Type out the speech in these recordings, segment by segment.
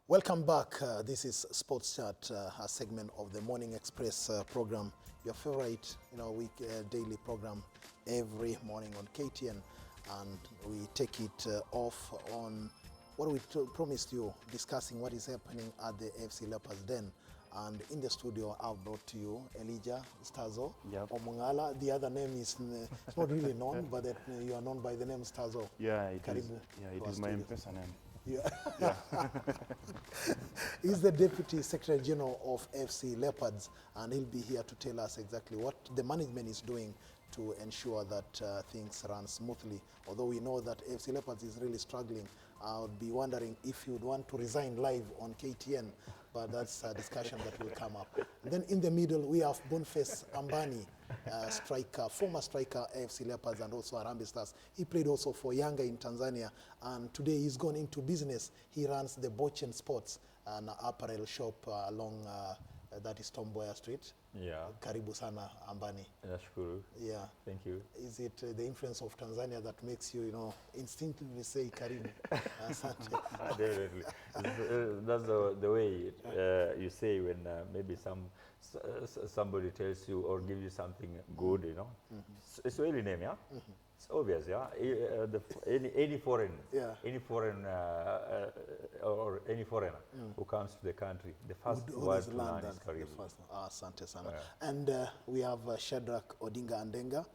Welcome back. This is Sports Chat, a segment of the Morning Express program, your favorite, week daily program every morning on KTN, and we take it off on what we promised you, discussing what is happening at the FC Leopards Den. And in the studio, I've brought to you Elijah Stazo Omungala. The other name is it's not really known, but you are known by the name Stazo. Yeah, it Karibu. is my M-Pesa name. Yeah. He's the Deputy Secretary General of FC Leopards, and he'll be here to tell us exactly what the management is doing to ensure that things run smoothly. Although we know that FC Leopards is really struggling, I would be wondering if you'd want to resign live on KTN, but that's a discussion that will come up. And then in the middle, we have Boniface Ambani, striker, former striker AFC Leopards and also Harambee Stars. He played also for Yanga in Tanzania, and today he's gone into business. He runs the Bochen Sports, an apparel shop along that is Tom Mboya Street. Yeah. Karibu sana Ambani. Nashukuru. Yeah. Thank you. Is it the influence of Tanzania that makes you, instinctively say Karibu? Asante. Definitely. That's the way you say when maybe somebody tells you or gives you something good, It's really name, yeah? It's obvious, yeah? Any foreign, or any foreigner who comes to the country, the first word to learn is Karibu. Asante sana. Yeah. And we have Shadrach Odinga Andenga,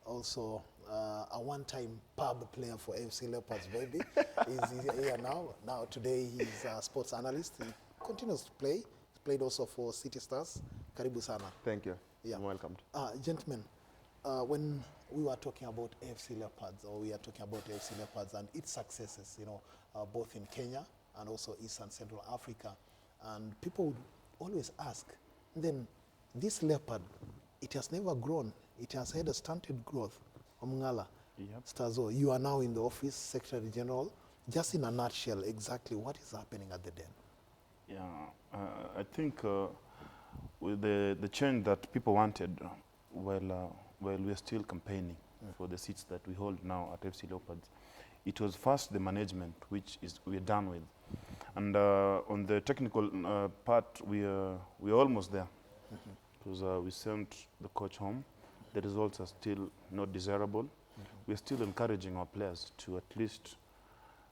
also a one-time pub player for FC Leopards, baby. He's here now. Now, today he's a sports analyst. He continues to play. He's played also for City Stars. Karibu sana. Thank you. Yeah. You're welcome. Gentlemen, when we were talking about AFC Leopards, or we are talking about AFC Leopards and its successes, both in Kenya and also East and Central Africa, and people would always ask, then this leopard, it has never grown. It has had a stunted growth. Omungala, Stazo, you are now in the office, Secretary General. Just in a nutshell, exactly what is happening at the Den? Yeah, I think with the change that people wanted, while we're still campaigning for the seats that we hold now at FC Leopards, it was first the management, which we're done with. And on the technical part, we're almost there. Because we sent the coach home. The results are still not desirable. We're still encouraging our players to at least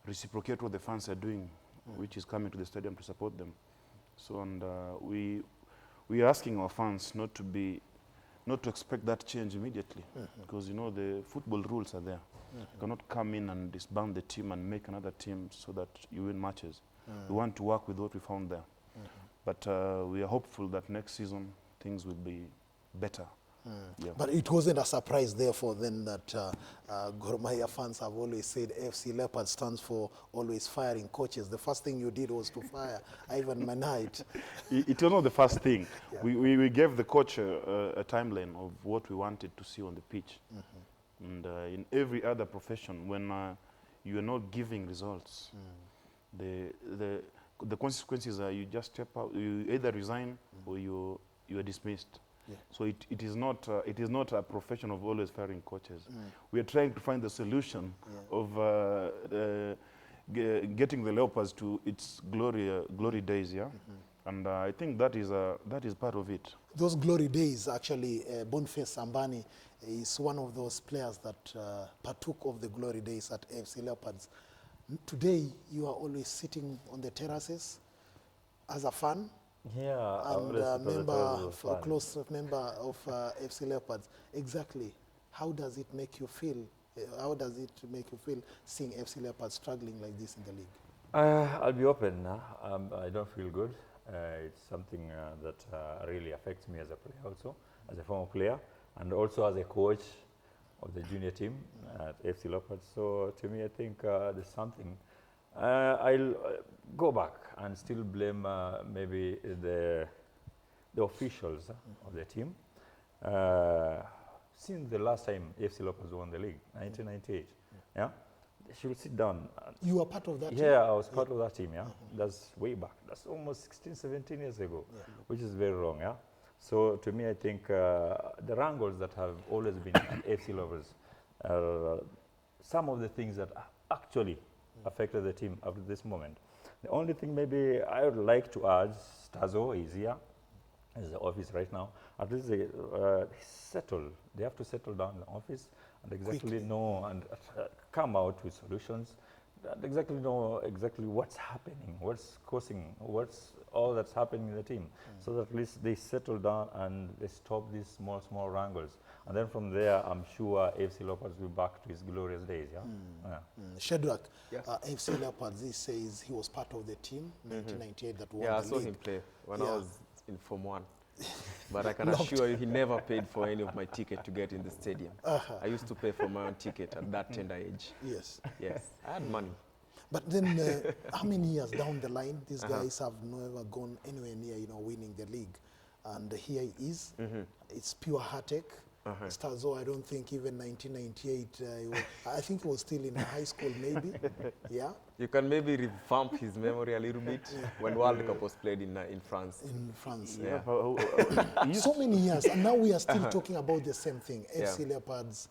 reciprocate what the fans are doing, which is coming to the stadium to support them. So, and we are asking our fans not to expect that change immediately, because the football rules are there. You cannot come in and disband the team and make another team so that you win matches. We want to work with what we found there. But we are hopeful that next season things will be better. Yeah. But it wasn't a surprise, therefore, then that Gor Mahia fans have always said FC Leopard stands for always firing coaches. The first thing you did was to fire Ivan Manait. It was not the first thing. Yeah. We gave the coach a timeline of what we wanted to see on the pitch. And in every other profession, when you are not giving results, the consequences are you just step out, you either resign or you are dismissed. Yeah. So it is not a profession of always firing coaches. We are trying to find the solution of getting the Leopards to its glory days, yeah. And I think that is part of it. Those glory days, actually, Boniface Ambani is one of those players that partook of the glory days at AFC Leopards. Today, you are always sitting on the terraces as a fan. Yeah, and a close member of FC Leopards. Exactly. How does it make you feel? How does it make you feel seeing FC Leopards struggling like this in the league? I'll be open now. I don't feel good. It's something that really affects me as a player also, as a former player, and also as a coach of the junior team at FC Leopards. So to me, I think there's something. I'll go back and still blame maybe the officials of the team. Since the last time AFC Leopards won the league, 1998, yeah, they should sit down. You were part of that team? Yeah, I was part of that team, yeah. That's way back. That's almost 16, 17 years ago, which is very wrong, yeah. So to me, I think the wrangles that have always been at AFC Leopards are some of the things that actually affected the team up to this moment. The only thing maybe I would like to add, Stazo is here, is the office right now. At least they settle. They have to settle down in the office and exactly Quickly. know and come out with solutions. And exactly know exactly what's happening, what's causing, what's all that's happening in the team. So that at least they settle down and they stop these small wrangles. And then from there, I'm sure AFC Leopards will be back to his glorious days. Yeah. Yeah. Shadrach, Yes. AFC Leopards, he says he was part of the team, 1998, that won Yeah, I the saw league. him play when Yeah. I was in Form 1. But I can assure you he never paid for any of my ticket to get in the stadium. I used to pay for my own ticket at that tender age. Yes. Yes, I had money. But then, how many years down the line, these guys have never gone anywhere near, winning the league. And here he is. It's pure heartache. Stazo, I don't think even 1998, I think he was still in high school maybe. Yeah, You can maybe revamp his memory a little bit when World Cup was played in France. in France. Yeah. So many years, and now we are still talking about the same thing. Yeah. FC Leopards,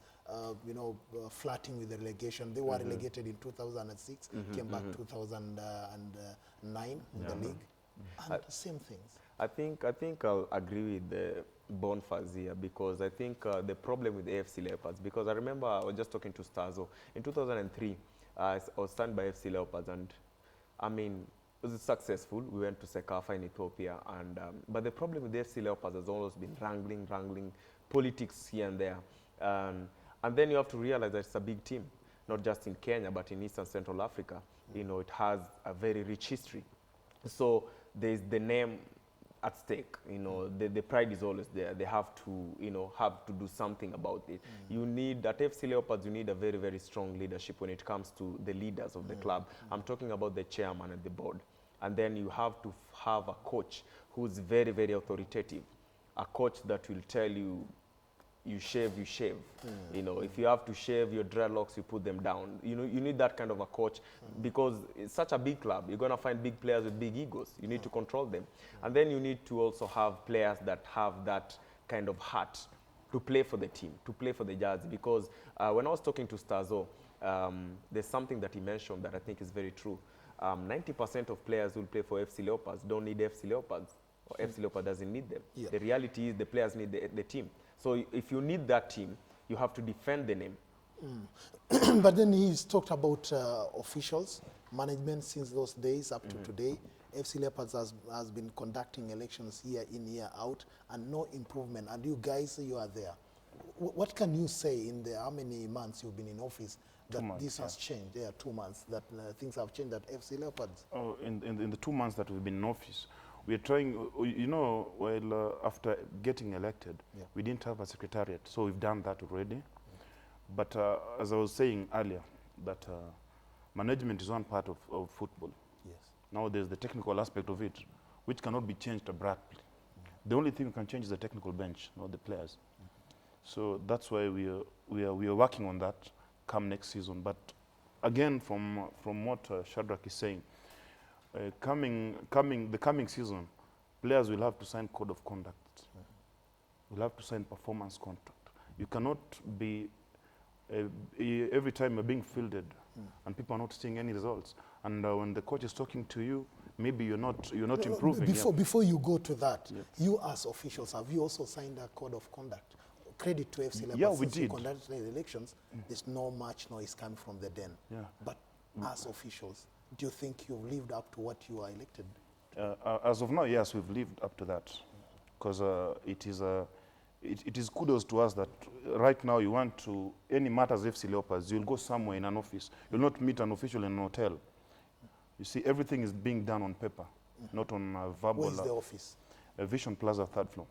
flirting with the relegation. They were relegated in 2006, came back 2009 in the league, and same things. I think I'll agree with the Bonfaz here, because I think the problem with AFC Leopards, because I remember I was just talking to Stazo in 2003. I was signed by AFC Leopards, and I mean, it was successful. We went to Sekafa in Ethiopia, and but the problem with AFC Leopards has always been wrangling, politics here and there, and then you have to realize that it's a big team, not just in Kenya but in East and Central Africa. It has a very rich history, so there's the name at stake. The pride is always there. They have to, have to do something about it. You need, at FC Leopards, you need a very, very strong leadership when it comes to the leaders of the club. I'm talking about the chairman and the board. And then you have to have a coach who's very, very authoritative. A coach that will tell you, you shave. If you have to shave your dreadlocks, you put them down. You need that kind of a coach, because it's such a big club. You're going to find big players with big egos. You need to control them. And then you need to also have players that have that kind of heart to play for the team, to play for the jersey. Because when I was talking to Stazo, there's something that he mentioned that I think is very true. 90% of players who play for FC Leopards don't need FC Leopards, or FC Leopards doesn't need them. Yeah. The reality is the players need the team. So if you need that team, you have to defend the name. But then he's talked about officials, management since those days up to today. FC Leopards has been conducting elections year in, year out, and no improvement. And you guys, you are there. What can you say in the how many months you've been in office that this has changed? 2 months that things have changed at FC Leopards. Oh, in the 2 months that we've been in office, we are trying, after getting elected, we didn't have a secretariat, so we've done that already. But as I was saying earlier, that management is one part of football. Yes. Now there's the technical aspect of it, which cannot be changed abruptly. The only thing we can change is the technical bench, not the players. So that's why we are working on that come next season. But again, from what Shadrach is saying, the coming season, players will have to sign code of conduct. Will have to sign performance contract. You cannot be every time you're being fielded and people are not seeing any results. And when the coach is talking to you, maybe you're not improving. Before you go to that, you as officials, have you also signed a code of conduct? Credit to FC Leopards. Yeah, we since did. you conducted the elections, there's no much noise coming from the den. Yeah. But as officials, do you think you've lived up to what you are elected? As of now, yes, we've lived up to that, because it is kudos to us that right now you want to, any matters FC Leopards, you'll go somewhere in an office. You'll not meet an official in an hotel. You see, everything is being done on paper, not on verbal. Where is the office? Vision Plaza, 3rd floor.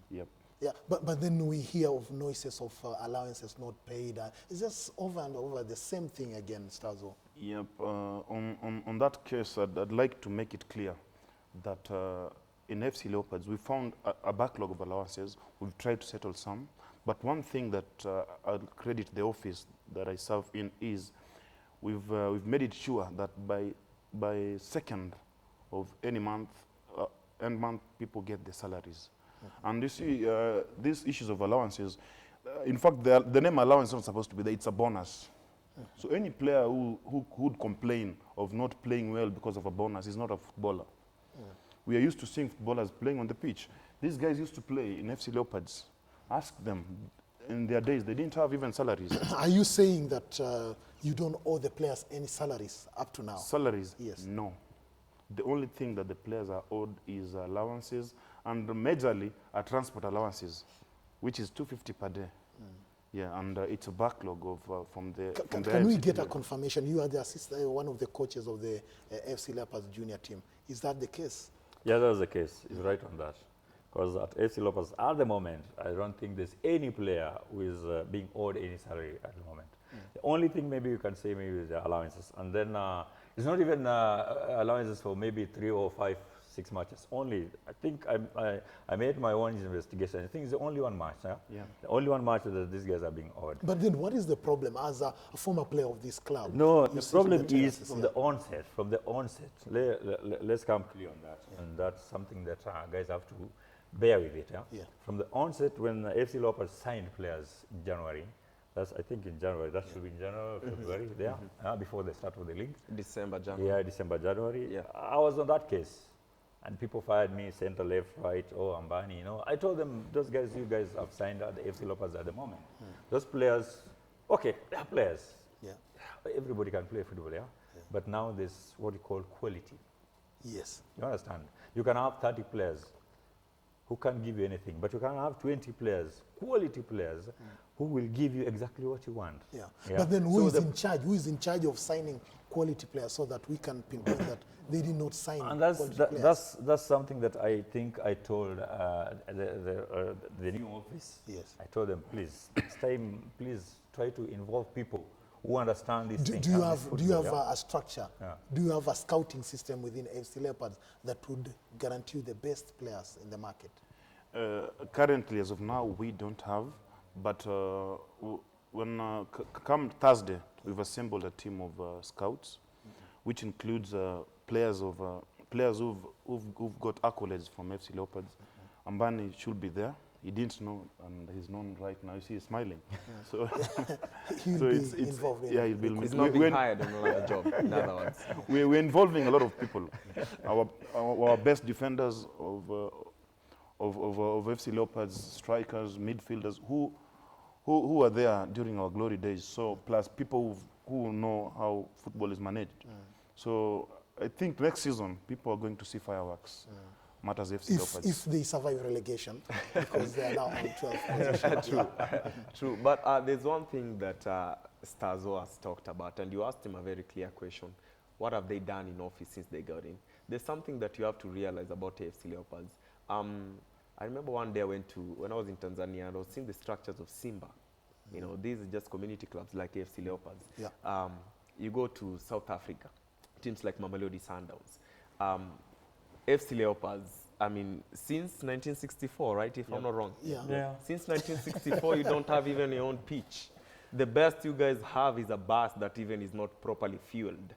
Yep. Yeah, but then we hear of noises of allowances not paid. It's just over and over the same thing again, Stazo. Yep. On that case, I'd like to make it clear that in FC Leopards, we found a backlog of allowances. We've tried to settle some. But one thing that I'll credit the office that I serve in is we've made it sure that by 2nd of any month, end month, people get their salaries. And you see, these issues of allowances, in fact, the name allowance is not supposed to be there. It's a bonus. So any player who would complain of not playing well because of a bonus is not a footballer. We are used to seeing footballers playing on the pitch. These guys used to play in FC Leopards. Ask them. In their days, they didn't have even salaries. Are you saying that you don't owe the players any salaries up to now? Salaries? Yes. No. The only thing that the players are owed is allowances, and majorly are transport allowances, which is 250 per day. Yeah, and it's a backlog of from the. Can we get a confirmation? You are the assistant, one of the coaches of the FC Leopards junior team. Is that the case? Yeah, that's the case. He's right on that. Because at FC Leopards, at the moment, I don't think there's any player who is being owed any salary at the moment. The only thing maybe you can say maybe is the allowances. And then it's not even allowances for maybe 3 or 5, 6 matches. Only, I think I made my own investigation. I think it's only one match. Yeah. The only one match that these guys are being owed. But then what is the problem as a former player of this club? No, You the sit problem in the is terraces, from the onset. From the onset, let's come clear on that, and that's something that guys have to bear with it. Yeah. From the onset, when FC Leopards signed players in January, that's I think in January. That should be in January, February, before the start of the league. December, January. Yeah, December, January. Yeah. I was on that case, and people fired me center, left, right. Oh, Ambani, I told them, those guys, you guys have signed at the FC Leopards at the moment. Those players, okay, they are players. Yeah. Everybody can play football, But now there's what you call quality. Yes. You understand? You can have 30 players who can't give you anything, but you can have 20 players, quality players, who will give you exactly what you want. Yeah. Yeah. But then who So is in charge? Who is in charge of signing quality players so that we can pinpoint that they did not sign And quality players? that's something that I think I told the new office. Yes. I told them, please, next time, please try to involve people who understand these things. Do you and have this football, a structure? Yeah. Do you have a scouting system within FC Leopards that would guarantee you the best players in the market? Currently, as of now, we don't have. But when come Thursday, we've assembled a team of scouts, which includes players who've got accolades from FC Leopards. Ambani should be there. He didn't know, and he's known right now. You see, he's smiling. So, He'll so be it's involved in yeah, it. he'll be. He's not being hired on another job, in other words. We're involving a lot of people. Our best defenders of FC Leopards, strikers, midfielders, who are there during our glory days. So plus people who know how football is managed. So I think next season people are going to see fireworks. Matters FC Leopards. If they survive relegation, because they are now on 12th position. True. But there's one thing that Stazo has talked about, and you asked him a very clear question. What have they done in office since they got in? There's something that you have to realize about AFC Leopards. I remember one day when I was in Tanzania, and I was seeing the structures of Simba. These are just community clubs like AFC Leopards. Yeah. You go to South Africa, teams like Mamelodi Sundowns. FC Leopards, since 1964, right, if I'm not wrong? Yeah. Since 1964, you don't have even your own pitch. The best you guys have is a bus that even is not properly fueled.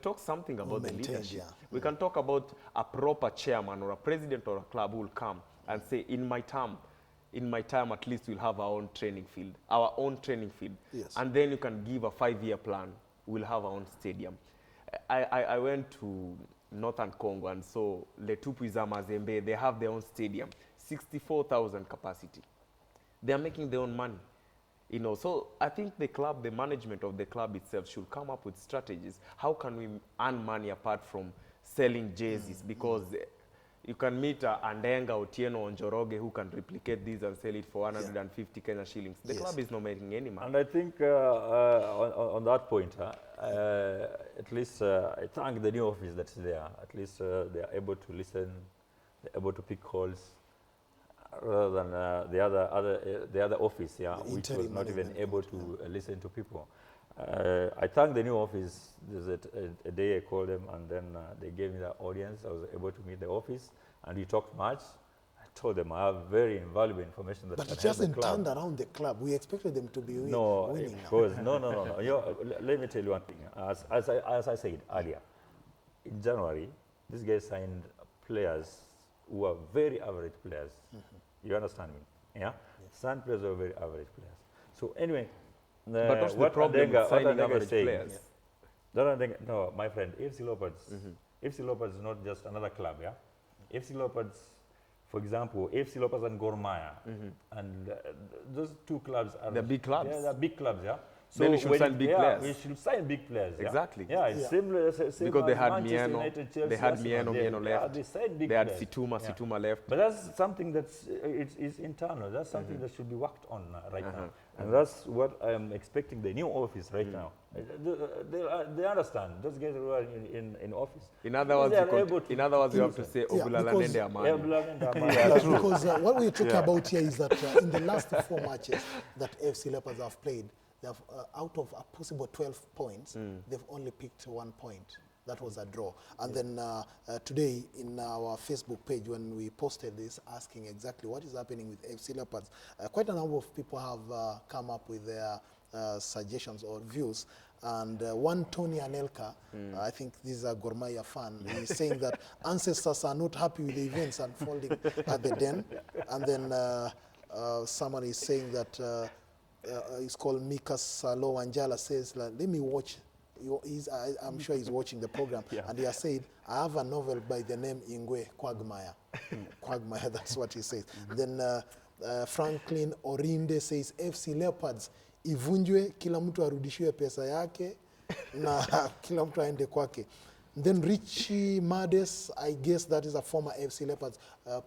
Talk something about the maintained, leadership. yeah. We can talk about a proper chairman or a president or a club who will come and say, in my time, at least we'll have our own training field. Yes. And then you can give a 5-year plan. We'll have our own stadium. I went to Northern Congo and saw Letupuiza Mazembe. They have their own stadium, 64,000 capacity. They are making their own money. So I think the management of the club itself should come up with strategies. How can we earn money apart from selling jerseys? Because you can meet Andenga, Otieno, or Njoroge who can replicate these and sell it for 150 Kenya shillings. The club is not making any money. And I think on that point, at least I thank the new office that's there. At least they are able to listen, they're able to pick calls, rather than the other office, which was not even able to listen to people. I thank the new office. There's a day I called them, and then they gave me the audience. I was able to meet the office, and we talked much. I told them I have very invaluable information that But can it help the hasn't club. turned around the club. We expected them to be winning No, because now. no. Let me tell you one thing. As I said earlier, in January, these guys signed players who are very average players. You understand me? Yeah? Signed players who are very average players. So anyway, But what's the problem with signing average players? No, my friend, AFC Leopards, AFC Leopards is not just another club, yeah? AFC Leopards, for example, AFC Leopards and Gor Mahia, and those two clubs are... They're big clubs. Yeah, they're big clubs, yeah? So Then we should sign big players. we should sign big players, yeah? Exactly. Yeah, it's similar, same Because they as had Manchester Mieno, United, Chelsea, they had Arsenal. Mieno left. They signed big They had players. Situma left. But that's something that's it's internal. That's something that should be worked on right now, and that's what I'm expecting the new office right now. They understand. Those guys who are in office. In other words, you have to say Obulala Nende Amani. Because what we're talking about here is that in the last 4 matches that FC Leopards have played, they have, out of a possible 12 points, they've only picked 1 point. That was a draw. And then today in our Facebook page, when we posted this, asking exactly what is happening with FC Leopards, quite a number of people have come up with their suggestions or views. And one Tony Anelka, I think this is a Gor Mahia fan, he's saying that ancestors are not happy with the events unfolding at the Den. And then someone is saying that it's called Mika Salo Wanjala, says, let me watch. I'm sure he's watching the program, and he has said, I have a novel by the name Ingwe Quagmire. Quagmire, that's what he says. Then Franklin Orinde says, FC Leopards, ivunjwe, kila mtu arudishiwe pesa yake, na kila mtu aende kwake. Then Richie Mades, I guess that is a former FC Leopards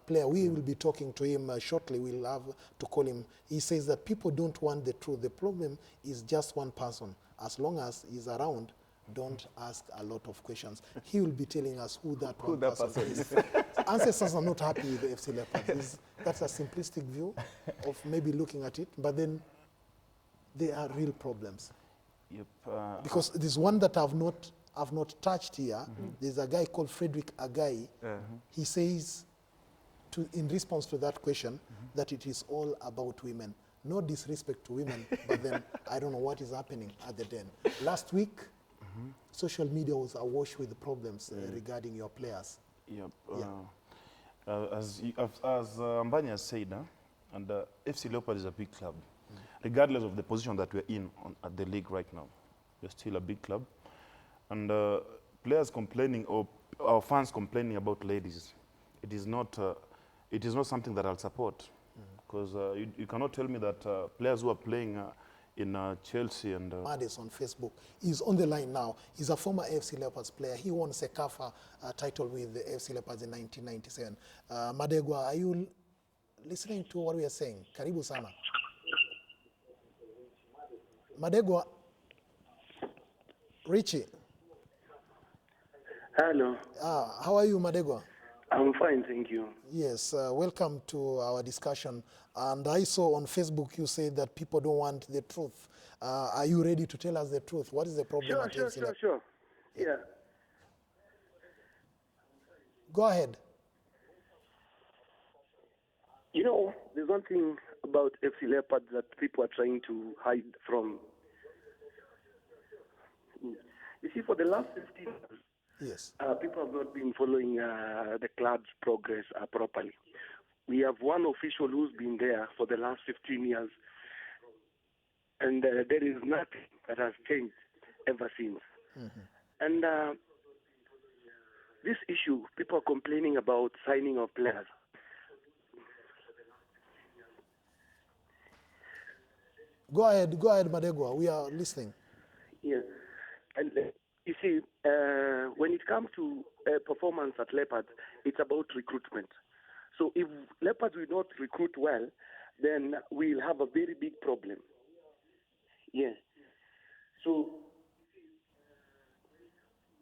player. We will be talking to him shortly. We'll have to call him. He says that people don't want the truth. The problem is just one person. As long as he's around, don't ask a lot of questions. He will be telling us who that one person is. Ancestors are not happy with the FC Leopards. That's a simplistic view of maybe looking at it, but then there are real problems. Yep. Because there's one that I've not touched here. There's a guy called Frederick Agai. He says, in response to that question, that it is all about women. No disrespect to women, but then I don't know what is happening at the Den. Last week, social media was awash with problems regarding your players. Yep. As Mbanya has said, and FC Leopard is a big club. Regardless of the position that we're in at the league right now, we're still a big club. And players complaining or our fans complaining about ladies, it is not something that I'll support. Because you cannot tell me that players who are playing in Chelsea and... Mades on Facebook. He's on the line now. He's a former AFC Leopards player. He won Sekafa title with the AFC Leopards in 1997. Madegwa, are you listening to what we are saying? Karibu sana. Madegwa. Richie. Hello. How are you, Madegwa? I'm fine, thank you. Yes, welcome to our discussion. And I saw on Facebook you said that people don't want the truth. Are you ready to tell us the truth? What is the problem at FC Leopards? Sure. Yeah. Go ahead. You know, there's one thing about FC Leopards that people are trying to hide from. You see, for the last 15 years, yes, people have not been following the club's progress properly. We have one official who's been there for the last 15 years, and there is nothing that has changed ever since. And this issue, people are complaining about signing of players. Go ahead, Madegwa. We are listening. Yeah. And you see, when it comes to performance at Leopards, it's about recruitment. So if Leopards will not recruit well, then we'll have a very big problem. Yeah. So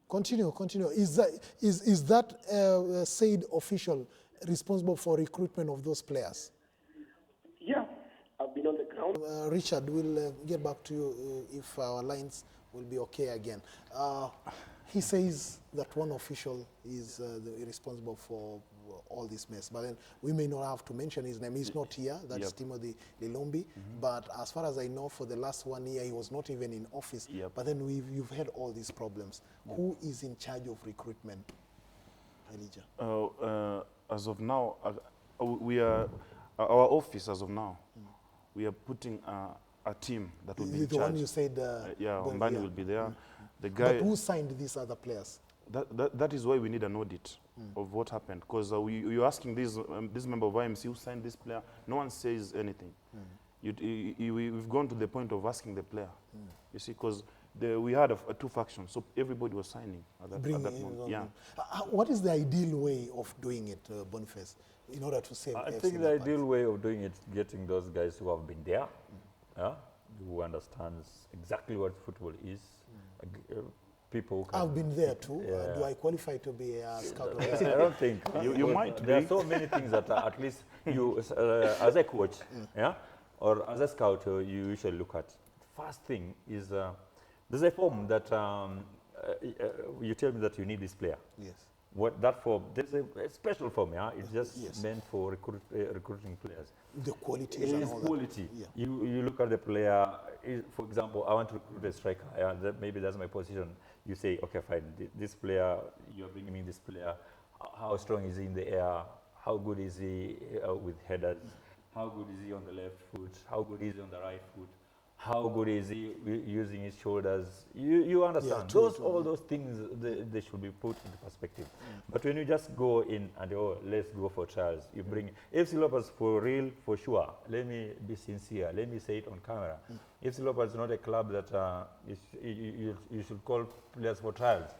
continue. Is that said official responsible for recruitment of those players? Yeah, I've been on the ground. Richard, we'll get back to you if our lines will be okay again. He says that one official is responsible for all this mess, but then we may not have to mention his name. He's not here. That's Timothy Lilombi. But as far as I know, for the last 1 year, he was not even in office. But then you've had all these problems. Who is in charge of recruitment, Elijah? As of now, we are our office. As of now, we are putting a team that will be The in charge. one you said. Yeah, going Mbani here. will be there. The guy. But who signed these other players? That is why we need an audit of what happened. Because you're asking this member of IMC who signed this player, no one says anything. We've gone to the point of asking the player. You see, because we had two factions, so everybody was signing at that moment. Yeah. What is the ideal way of doing it, Boniface, in order to save I FC think the Leopards? ideal way of doing it, getting those guys who have been there, who understands exactly what football is, people who can... I've been there too. Yeah. Do I qualify to be a scout? I don't think. You might There be. are so many things that at least you, as a coach, or as a scout, you usually look at. First thing is, there's a form that you tell me that you need this player. Yes. What that form? There's a special form, It's just meant for recruiting players. The qualities It and is all quality. that. Yeah. You look at the player. For example, I want to recruit a striker. Maybe that's my position. You say, okay, fine. This player, you're bringing me this player. How strong is he in the air? How good is he with headers? How good is he on the left foot? How good is he on the right foot? How good is he using his shoulders? You understand? true, All those things, they should be put into perspective. But when you just go in and, let's go for trials, you bring FC Leopards for real, for sure. Let me be sincere. Let me say it on camera. FC Leopards is not a club that you should call players for trials.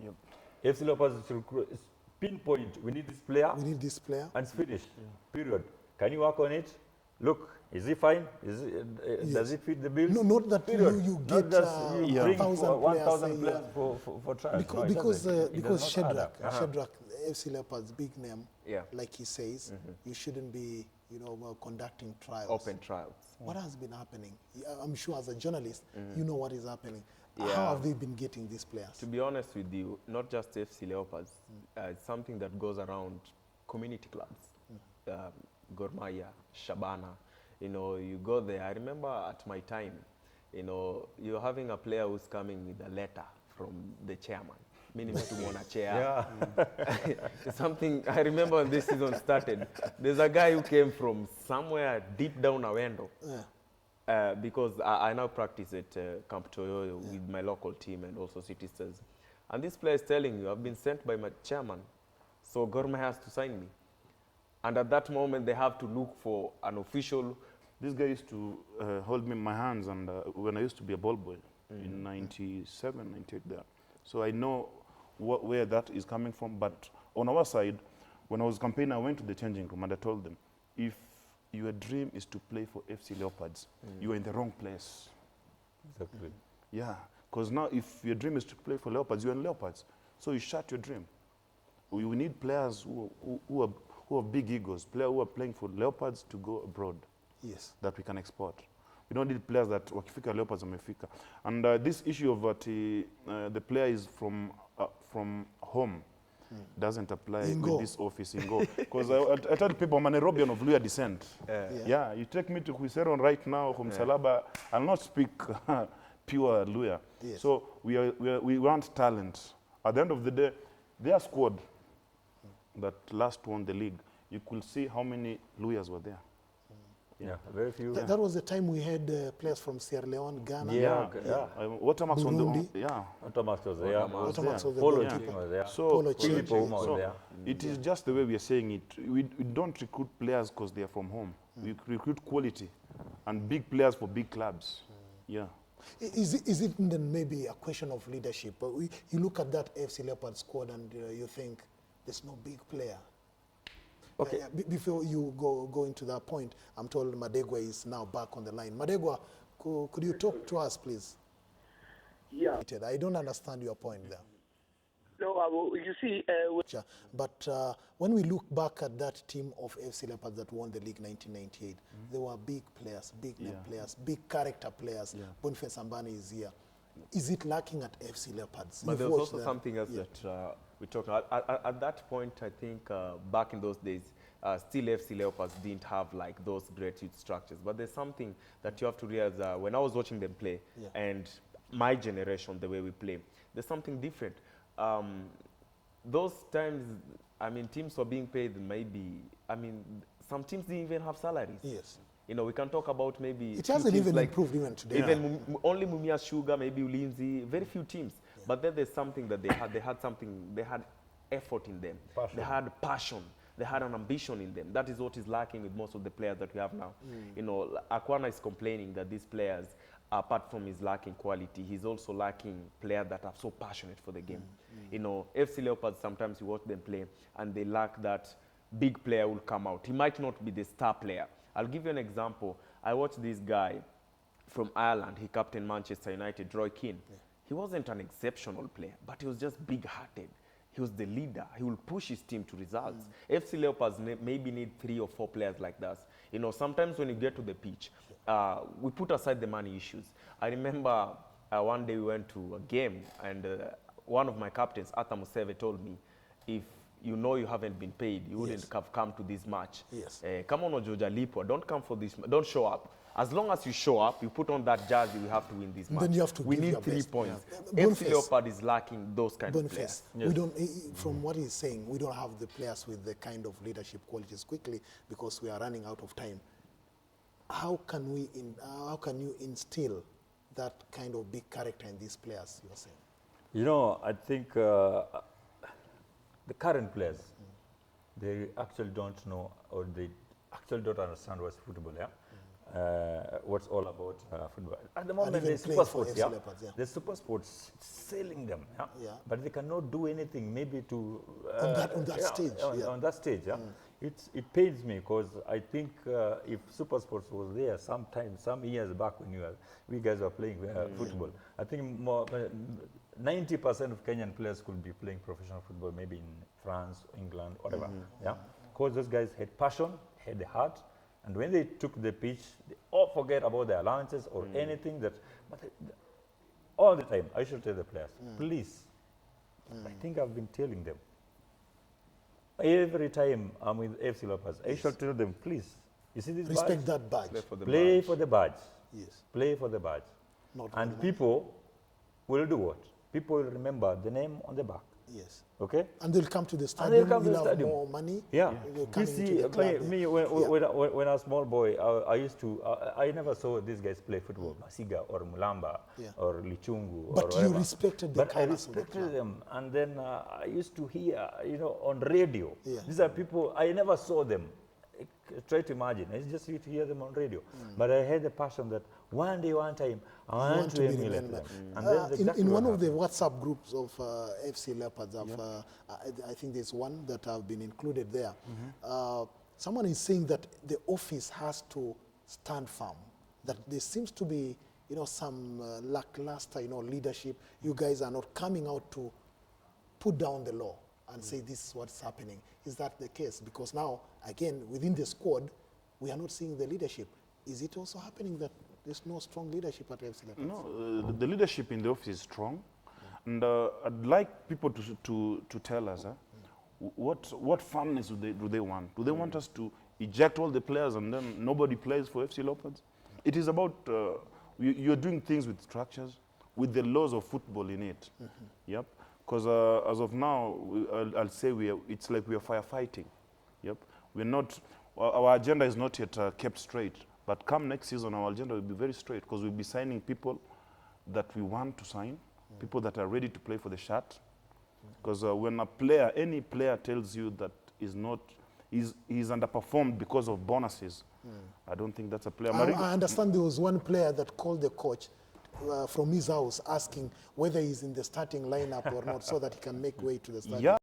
Yep. FC Leopards should pinpoint, we need this player, We need this player. and it's finished. Period. Can you work on it? Look, is he fine? Does he fit the bill? No, not that Period. you Not get just you bring 1,000 1,000 players players for trials. because No, it because does not add Shedrack, up. FC Leopards, big name, Yeah. like he says, you shouldn't be, conducting trials. Open trials. What has been happening? I'm sure as a journalist, you know what is happening. Yeah. How have they been getting these players? To be honest with you, not just FC Leopards, it's something that goes around community clubs. Gor Mahia, Shabana, you go there. I remember at my time, you're having a player who's coming with a letter from the chairman, meaning to want a chair. Something, I remember when this season started, there's a guy who came from somewhere deep down Awendo. Because I now practice at Camp Toyoyo with my local team and also City Stars. And this player is telling you, I've been sent by my chairman, so Gor Mahia has to sign me. And at that moment, they have to look for an official. This guy used to hold me in my hands, and when I used to be a ball boy in 97, 98 there. So I know where that is coming from. But on our side, when I was campaigning, I went to the changing room and I told them, if your dream is to play for FC Leopards, you are in the wrong place. Exactly. Yeah, because now if your dream is to play for Leopards, you're in Leopards. So you shut your dream. We need players who have big egos, players who are playing for Leopards to go abroad. Yes. That we can export. We don't need players that wakifika Leopards wamefika. And this issue of the player is from home doesn't apply with this office in Go. Because I tell people I'm a Nairobian of Luya descent. Yeah, you take me to Huiseron right now from Salaba, I'll not speak pure Luya. Yes. So we want talent. At the end of the day, their squad that last won the league, you could see how many Luyas were there. Yeah, very few. That was the time we had players from Sierra Leone, Ghana. Watermarks on the Burundi. Otamax was there. Watermarks was the Polo goalkeeper. Chicken was there. Polo Chicken. Philippe Ouma was there. It is just the way we are saying it. We don't recruit players because they are from home. We recruit quality and big players for big clubs. Yeah. Is it then maybe a question of leadership? You look at that FC Leopard squad and you think there's no big player. Okay. Before you go into that point, I'm told Madegwa is now back on the line. Madegwa, could you talk to us, please? Yeah. I don't understand your point there. No, you see, But when we look back at that team of FC Leopards that won the league 1998, they were big players, big name players, big character players. Boniface Ambani is here. Is it lacking at FC Leopards? But there's also something else that we talked about. At that point, I think back in those days, still FC Leopards didn't have like those great youth structures. But there's something that you have to realize when I was watching them play and my generation, the way we play, there's something different. Those times, I mean, teams were being paid maybe, I mean, some teams didn't even have salaries. Yes. You know, we can talk about maybe It few hasn't teams even like improved even today. even only Mumia Sugar, maybe Ulinzi, very few teams. But then there's something that they had. They had effort in them. Passion. They had passion. They had an ambition in them. That is what is lacking with most of the players that we have now. You know, Akwana is complaining that these players, apart from his lacking quality, he's also lacking players that are so passionate for the game. You know, FC Leopards, sometimes you watch them play and they lack that big player will come out. He might not be the star player. I'll give you an example. I watched this guy from Ireland. He captained Manchester United, Roy Keane. He wasn't an exceptional player, but he was just big-hearted. He was the leader. He will push his team to results. FC Leopards maybe need 3 or 4 players like that. You know, sometimes when you get to the pitch, we put aside the money issues. I remember one day we went to a game, and one of my captains, Arthur Museve, told me, if you know you haven't been paid, you wouldn't have come to this match. Yes. Come on, Ojoja Lipwa, don't come for this, don't show up. As long as you show up, you put on that jersey, we have to win this match. Then you have to we give need your 3 best. points. Yeah. FC Leopard is lacking those kind of players. Boniface, we don't, from what he's saying, we don't have the players with the kind of leadership qualities quickly because we are running out of time. How can you instill that kind of big character in these players, you're saying? You know, I think the current players, they actually don't know, or they actually don't understand what's football, what's all about football. At the moment, there's super sports, there's super sports selling them, but they cannot do anything maybe to... on that stage, On that stage, It pains me because I think if super sports was there some years back when we guys were playing football, I think more 90% of Kenyan players could be playing professional football, maybe in France, England, whatever. Because those guys had passion, had the heart, and when they took the pitch, they all forget about their allowances or anything that. But all the time, I should tell the players, please. I think I've been telling them. Every time I'm with FC Leopards, I should tell them, please. You see this Respect badge? that badge. Play for the badge. Yes. Play for the badge. Not And for the people will do what? People will remember the name on the back. Yes. Okay? And they'll come to the And stadium, they'll come to we'll the have stadium. more money. Yeah. They'll You come see, into the club, me, when I was a small boy, I used to, I never saw these guys play football, Masiga or Mulamba or Lichungu But or you whatever. respected the But I colours of the respected them. And then I used to hear, on radio. Yeah. These are people, I never saw them. Try to imagine. I just used to hear them on radio. But I had the passion that one day, one time, I want to be emulate remembered. them. And that's exactly in what one of the happened. WhatsApp groups of FC Leopards, I think there's one that have been included there. Someone is saying that the office has to stand firm, that there seems to be some lackluster leadership. You guys are not coming out to put down the law and say this is what's happening. Is that the case? Because now, again, within the squad, we are not seeing the leadership. Is it also happening that there's no strong leadership at FC Leopards? No, the leadership in the office is strong. And I'd like people to tell us what firmness do they want? Do they want us to eject all the players and then nobody plays for FC Leopards? It is about, you're doing things with structures, with the laws of football in it. Yep. Because as of now, I'll say it's like we are firefighting. Yep. We're not, our agenda is not yet kept straight. But come next season, our agenda will be very straight because we'll be signing people that we want to sign, people that are ready to play for the shirt. Because when any player tells you that he's underperformed because of bonuses, I don't think that's a player. I understand there was one player that called the coach from his house asking whether he's in the starting lineup or not so that he can make way to the stadium. Yeah.